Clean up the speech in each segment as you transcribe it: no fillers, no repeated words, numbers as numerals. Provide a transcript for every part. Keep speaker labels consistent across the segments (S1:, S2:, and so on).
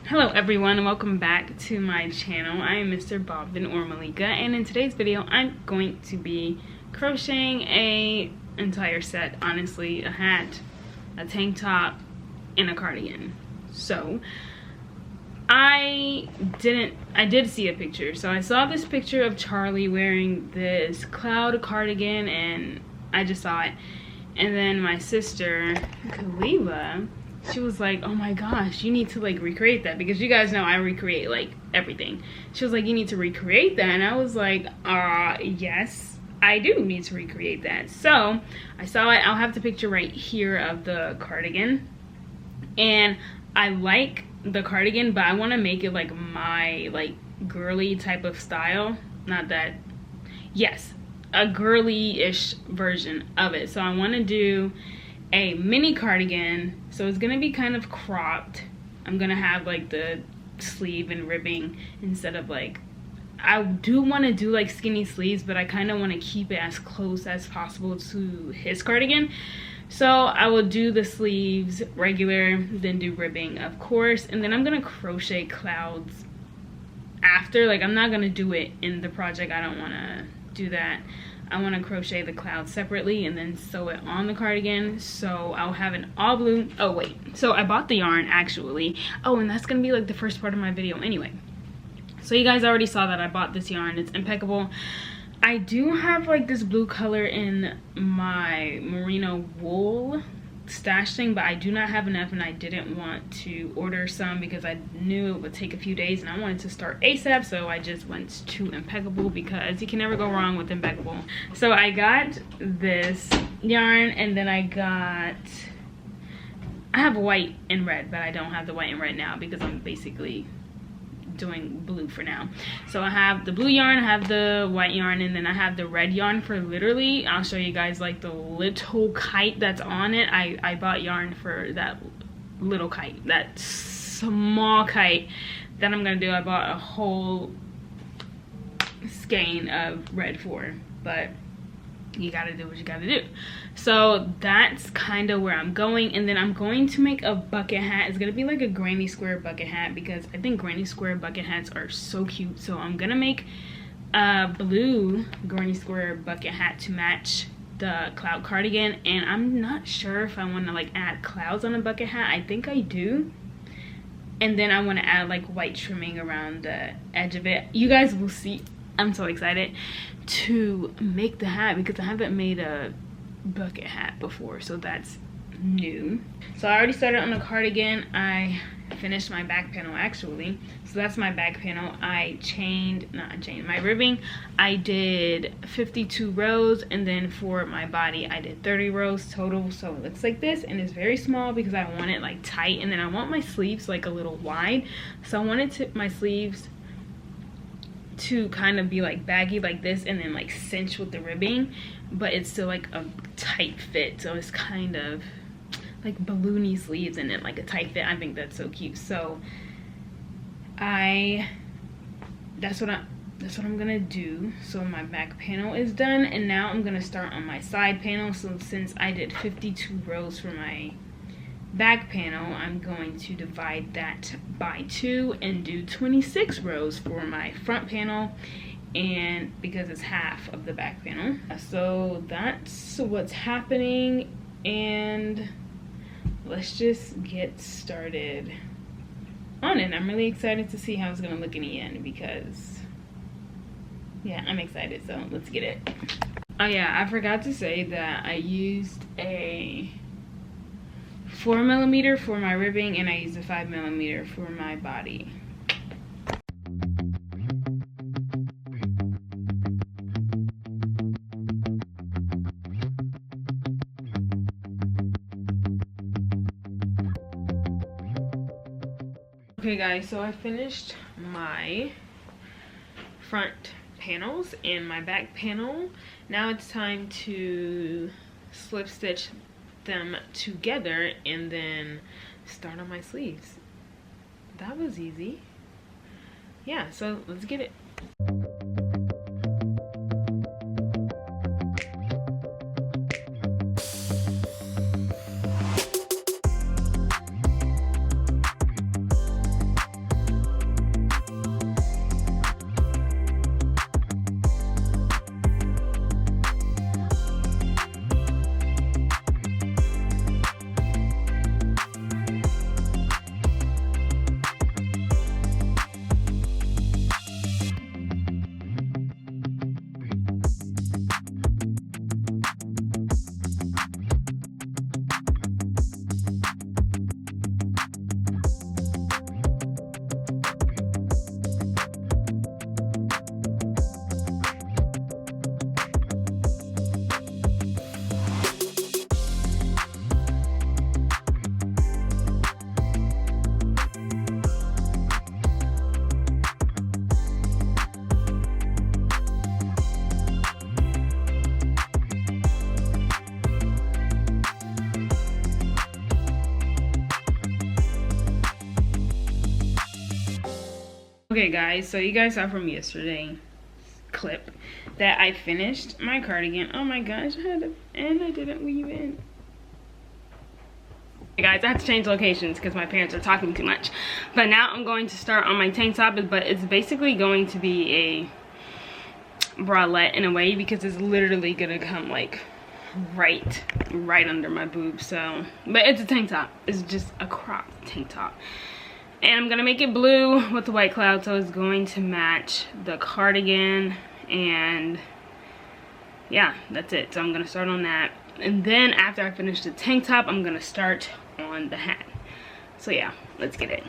S1: Hello everyone and welcome back to my channel. I am Mr. Bobbin or Malika, and in today's video I'm going to be crocheting a entire set, honestly, a hat, a tank top, and a cardigan. So I did see a picture. So I saw this picture of Charlie wearing this cloud cardigan and I just saw it. And then my sister, Kalila, she was like, oh my gosh, you need to like recreate that, because you guys know I recreate like everything. She was like, you need to recreate that. And I was like, yes, I do need to recreate that. So I saw it. I'll have the picture right here of the cardigan. And I like the cardigan, but I want to make it like my like girly type of style. Not that, yes, a girly-ish version of it. So I want to do a mini cardigan, so it's gonna be kind of cropped. I'm gonna have like the sleeve and ribbing instead of like, I do want to do like skinny sleeves, but I kind of want to keep it as close as possible to his cardigan. So I will do the sleeves regular, then do ribbing of course, and then I'm gonna crochet clouds after. Like, I'm not gonna do it in the project, I don't want to do that. I want to crochet the clouds separately and then sew it on the cardigan. So I'll have an all blue. Oh wait, so I bought the yarn actually. Oh, and that's gonna be like the first part of my video anyway. So you guys already saw that I bought this yarn. It's impeccable. I do have like this blue color in my merino wool stash thing, but I do not have enough and I didn't want to order some because I knew it would take a few days and I wanted to start ASAP. So I just went to Impeccable because you can never go wrong with Impeccable. So I got this yarn, and then I have white and red, but I don't have the white and red now because I'm basically doing blue for now. So I have the blue yarn, I have the white yarn, and then I have the red yarn for literally, I'll show you guys like the little kite that's on it. I bought yarn for that little kite, that small kite that I'm gonna do. I bought a whole skein of red for, but you gotta do what you gotta do. So that's kind of where I'm going. And then I'm going to make a bucket hat. It's gonna be like a granny square bucket hat because I think granny square bucket hats are so cute. So I'm gonna make a blue granny square bucket hat to match the cloud cardigan, and I'm not sure if I want to like add clouds on a bucket hat. I think I do. And then I want to add like white trimming around the edge of it. You guys will see. I'm so excited to make the hat because I haven't made a bucket hat before, so that's new. So I already started on the cardigan. I finished my back panel actually. So that's my back panel. I chained my ribbing. I did 52 rows, and then for my body I did 30 rows total. So it looks like this, and it's very small because I want it like tight, and then I want my sleeves like a little wide. So I wanted my sleeves to kind of be like baggy like this and then like cinch with the ribbing, but it's still like a tight fit. So it's kind of like balloony sleeves and then like a tight fit. I think that's so cute. So that's what I'm gonna do. So my back panel is done, and now I'm gonna start on my side panel. So since I did 52 rows for my back panel, I'm going to divide that by 2 and do 26 rows for my front panel, and because it's half of the back panel. So that's what's happening, and let's just get started on it. I'm really excited to see how it's gonna look in the end because yeah, I'm excited. So let's get it. Oh yeah, I forgot to say that I used a 4mm for my ribbing, and I used a 5mm for my body. Okay guys, so I finished my front panels and my back panel. Now it's time to slip stitch them together and then start on my sleeves. That was easy. Yeah, so let's get it. Okay guys, so you guys saw from yesterday clip that I finished my cardigan. Oh my gosh, and I didn't weave in. Hey guys, I have to change locations because my parents are talking too much. But now I'm going to start on my tank top, but it's basically going to be a bralette in a way because it's literally gonna come like right under my boobs. So, but it's a tank top. It's just a cropped tank top. And I'm gonna make it blue with the white cloud, so it's going to match the cardigan. And yeah, that's it. So I'm gonna start on that, and then after I finish the tank top, I'm gonna start on the hat. So yeah, let's get it.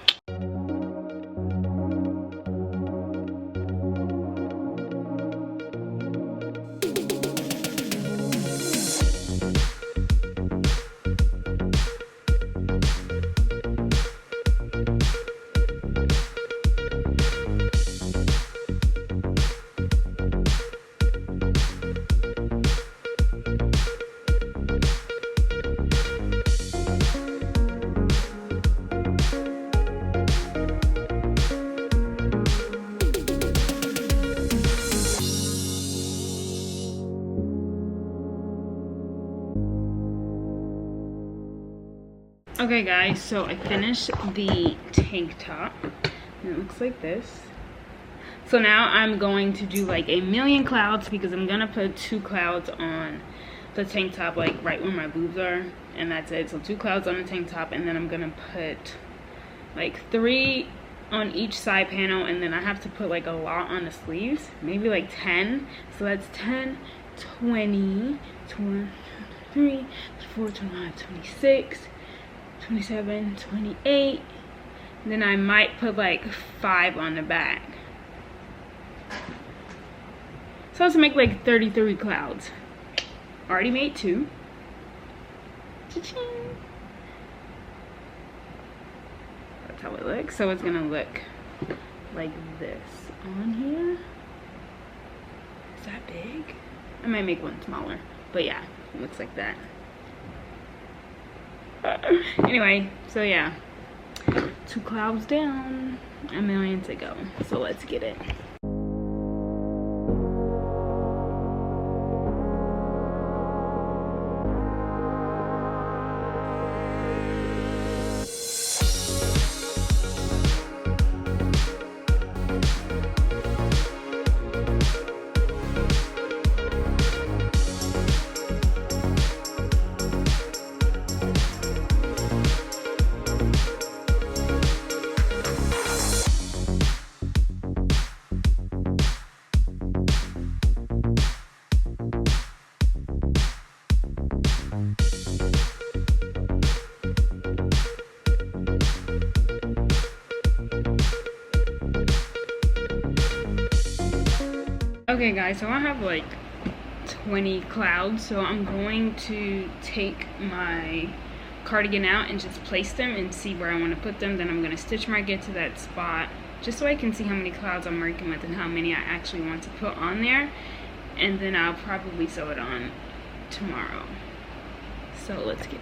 S1: Okay guys, so I finished the tank top and it looks like this. So now I'm going to do like a million clouds because I'm gonna put 2 clouds on the tank top, like right where my boobs are, and that's it. So 2 clouds on the tank top, and then I'm gonna put like 3 on each side panel, and then I have to put like a lot on the sleeves, maybe like 10. So that's 10, 20, 23, 24, 25, 26, 27, 28, and then I might put like 5 on the back. So I have to make like 33 clouds. Already made 2. Cha-ching. That's how it looks. So it's gonna look like this on here. Is that big? I might make one smaller, but yeah, it looks like that. Anyway, so yeah, 2 clouds down, a million to go. So let's get it. Okay guys, so I have like 20 clouds, so I'm going to take my cardigan out and just place them and see where I want to put them. Then I'm going to stitch mark it to that spot just so I can see how many clouds I'm working with and how many I actually want to put on there, and then I'll probably sew it on tomorrow. So let's get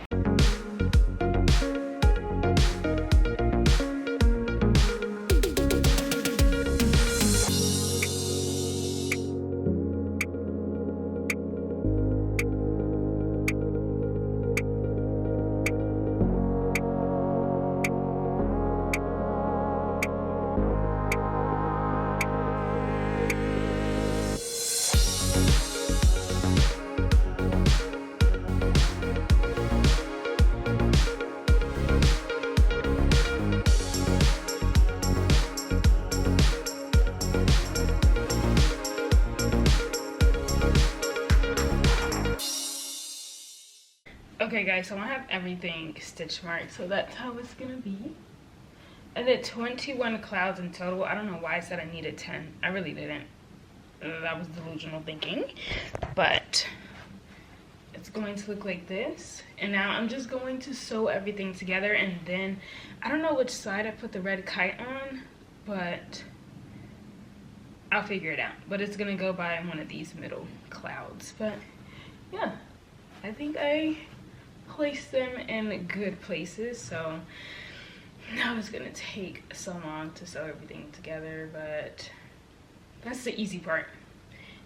S1: Okay guys, so I have everything stitch marked, so that's how it's gonna be. I did 21 clouds in total. I don't know why I said I needed 10. I really didn't. That was delusional thinking. But it's going to look like this. And now I'm just going to sew everything together, and then I don't know which side I put the red kite on, but I'll figure it out. But it's gonna go by one of these middle clouds. But yeah, I think I placed them in good places, so Now it's gonna take so long to sew everything together, but that's the easy part.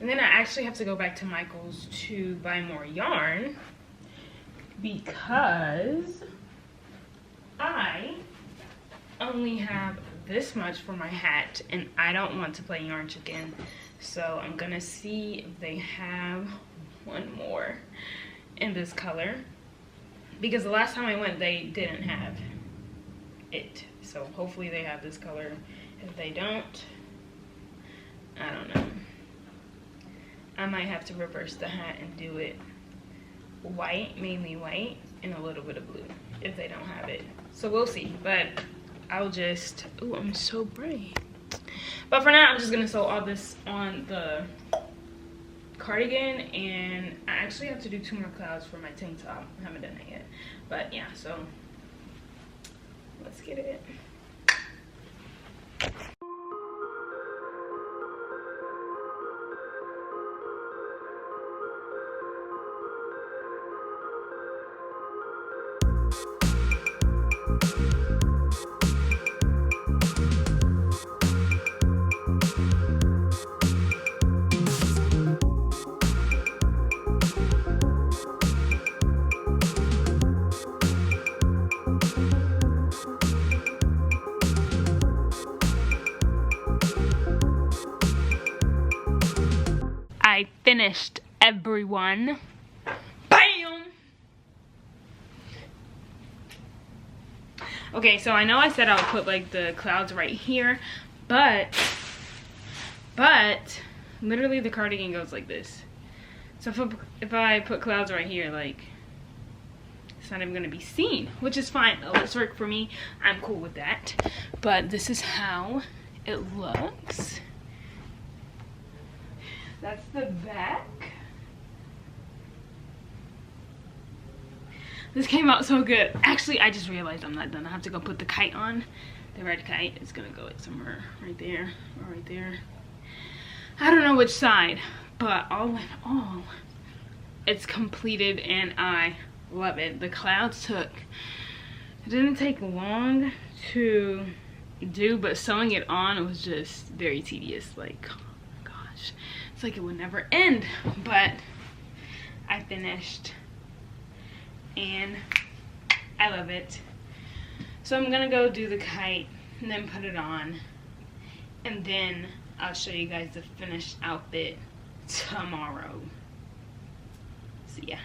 S1: And then I actually have to go back to Michael's to buy more yarn because I only have this much for my hat and I don't want to play yarn chicken. So I'm gonna see if they have one more in this color, because the last time I went they didn't have it. So hopefully they have this color. If they don't, I don't know. I might have to reverse the hat and do it white, mainly white, and a little bit of blue if they don't have it. So we'll see, but I'll just, ooh, I'm so bright. But for now, I'm just gonna sew all this on the cardigan, and I actually have to do 2 more clouds for my tank top. I haven't done that yet. But yeah, so let's get it. I finished, everyone. Bam! Okay, so I know I said I would put like the clouds right here, but literally the cardigan goes like this. So if I put clouds right here, like, it's not even gonna be seen, which is fine. It looks work for me. I'm cool with that. But this is how it looks. That's the back. This came out so good. Actually, I just realized I'm not done. I have to go put the kite on. The red kite is gonna go like somewhere right there or right there. I don't know which side, but all in all, it's completed and I love it. The clouds it didn't take long to do, but sewing it on was just very tedious. Like, oh my gosh. It's like it would never end, but I finished and I love it. So I'm gonna go do the kite and then put it on, and then I'll show you guys the finished outfit tomorrow. So yeah.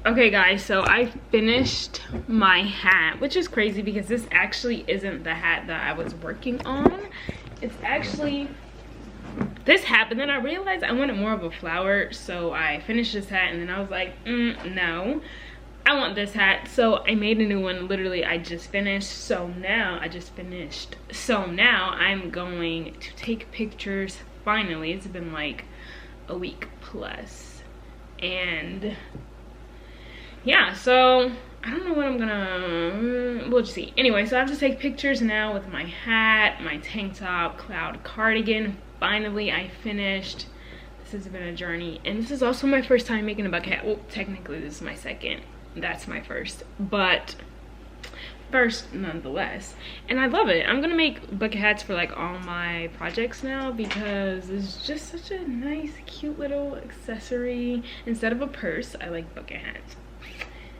S1: Okay guys, so I finished my hat, which is crazy because this actually isn't the hat that I was working on. It's actually this hat, but then I realized I wanted more of a flower, so I finished this hat and then I was like, no, I want this hat. So I made a new one. Literally, I just finished. So now I'm going to take pictures. Finally, it's been like a week plus, and yeah, so I don't know what I'm gonna, we'll just see. Anyway, so I have to take pictures now with my hat, my tank top, cloud cardigan. Finally, I finished. This has been a journey. And this is also my first time making a bucket hat. Well, technically this is my second. That's my first. But first nonetheless. And I love it. I'm gonna make bucket hats for like all my projects now because it's just such a nice, cute little accessory. Instead of a purse, I like bucket hats.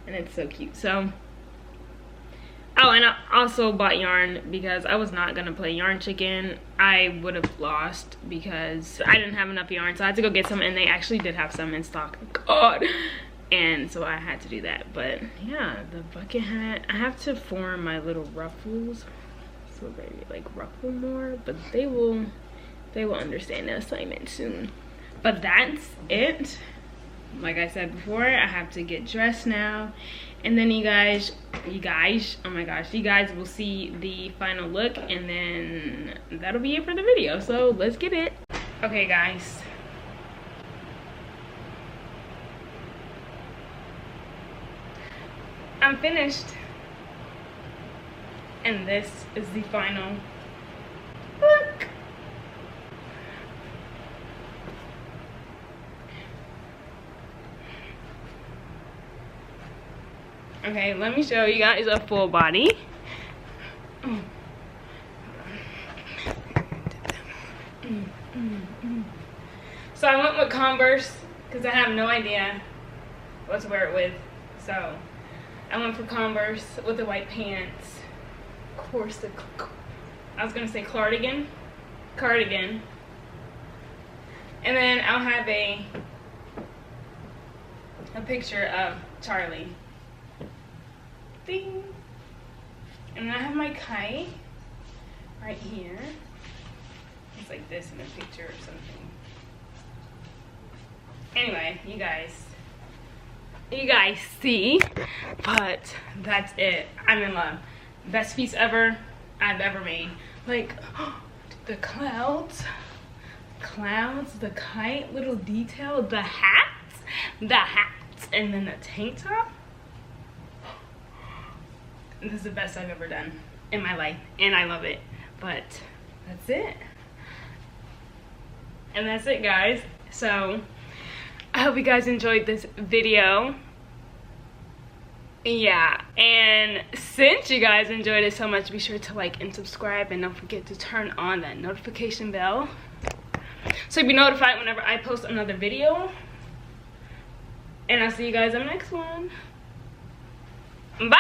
S1: And it's so cute. So, oh, and I also bought yarn because I was not gonna play yarn chicken. I would have lost because I didn't have enough yarn, so I had to go get some, and they actually did have some in stock. God. And so I had to do that. But yeah, the bucket hat, I have to form my little ruffles so they like ruffle more, but they will understand the assignment soon. But that's it. Like I said before, I have to get dressed now, and then you guys, oh my gosh, you guys will see the final look, and then that'll be it for the video. So let's get it. Okay guys, I'm finished, and this is the final look. Okay, let me show you guys a full body. So I went with Converse because I have no idea what to wear it with. So I went for Converse with the white pants. Of course, I was gonna say cardigan. And then I'll have a picture of Charlie. Ding. And then I have my kite right here. It's like this in a picture or something. Anyway, you guys see, but that's it. I'm in love. Best piece ever I've ever made. Like, the clouds, the kite, little detail, the hats, and then the tank top. This is the best I've ever done in my life, and I love it. But that's it. And that's it, guys. So I hope you guys enjoyed this video. Yeah, and since you guys enjoyed it so much, be sure to like and subscribe, and don't forget to turn on that notification bell so you'll be notified whenever I post another video. And I'll see you guys in the next one. Bye.